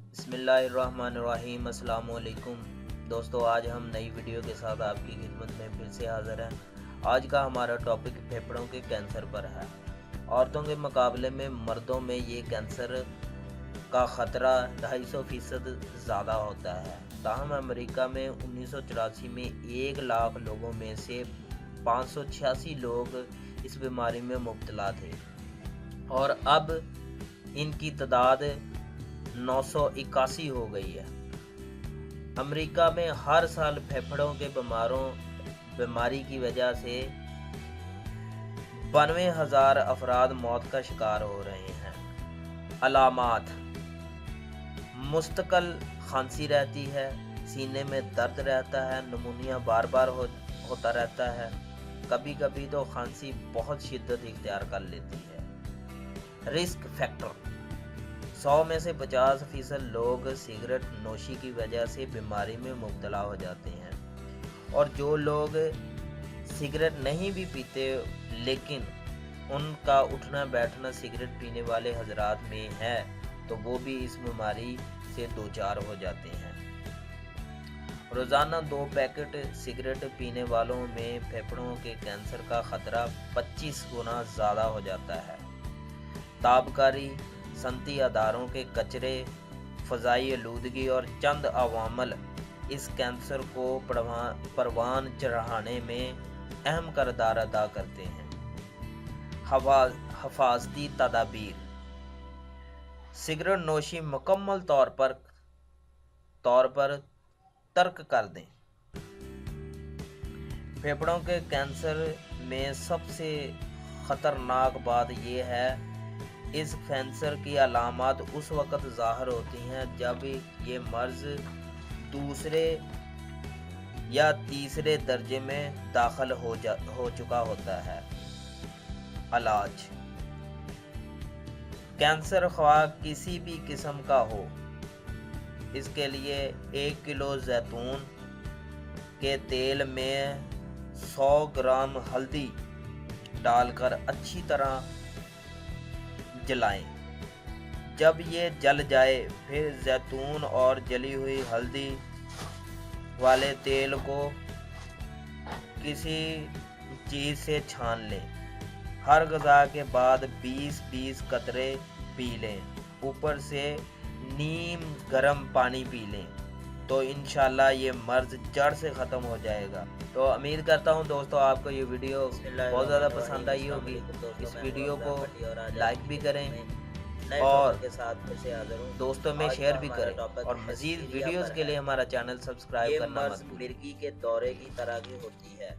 बिस्मिल्लाहिर्रहमानिर्रहीम। अस्सलाम वालेकुम दोस्तों, आज हम नई वीडियो के साथ आपकी खिदमत में फिर से हाज़िर हैं। आज का हमारा टॉपिक फेफड़ों के कैंसर पर है। औरतों के मुकाबले में मर्दों में ये कैंसर का ख़तरा 250% ज़्यादा होता है। ताहम अमेरिका में 1984 में 1 लाख लोगों में से 586 लोग इस बीमारी में मुब्तला थे और अब इनकी तादाद 981 हो गई है। अमेरिका में हर साल फेफड़ों के बीमारी की वजह से 92,000 अफराद मौत का शिकार हो रहे हैं। अलामात: मुस्तकिल खांसी रहती है, सीने में दर्द रहता है, निमोनिया बार बार होता रहता है, कभी कभी तो खांसी बहुत शिद्दत इख्तियार कर लेती है। रिस्क फैक्टर: 100 में से 50% लोग सिगरेट नोशी की वजह से बीमारी में मुब्तला हो जाते हैं, और जो लोग सिगरेट नहीं भी पीते लेकिन उनका उठना बैठना सिगरेट पीने वाले हजरात में है तो वो भी इस बीमारी से दोचार हो जाते हैं। रोज़ाना 2 पैकेट सिगरेट पीने वालों में फेफड़ों के कैंसर का ख़तरा 25 गुना ज़्यादा हो जाता है। ताबकारी, सनती अदारों के कचरे, फ़ज़ाई आलूदगी और चंद अवामल इस कैंसर को परवान चढ़ाने में अहम किरदार अदा करते हैं। हफाजती तदाबीर: सिगरेट नोशी मुकम्मल तौर पर तर्क कर दें। फेफड़ों के कैंसर में सबसे ख़तरनाक बात यह है, इस कैंसर की अलामत उस वक़्त ज़ाहिर होती हैं जब ये मर्ज़ दूसरे या तीसरे दर्जे में दाखिल हो चुका होता है। इलाज: कैंसर ख्वाह किसी भी किस्म का हो, इसके लिए 1 किलो जैतून के तेल में 100 ग्राम हल्दी डालकर अच्छी तरह जलाएं। जब ये जल जाए फिर जैतून और जली हुई हल्दी वाले तेल को किसी चीज़ से छान लें। हर ग़िज़ा के बाद 20-20 कतरे पी लें। ऊपर से नीम गर्म पानी पी लें तो इंशाल्लाह ये मर्ज़ जड़ से ख़त्म हो जाएगा। तो उम्मीद करता हूँ दोस्तों आपको ये वीडियो बहुत ज़्यादा पसंद आई होगी। इस वीडियो को लाइक भी करें और के साथ फिर से हाज़िर हूँ, दोस्तों में शेयर भी करें, और मज़ीद वीडियोज़ के लिए हमारा चैनल सब्सक्राइब करना मत भूलें। मिर्गी के दौरे की तरह की होती है।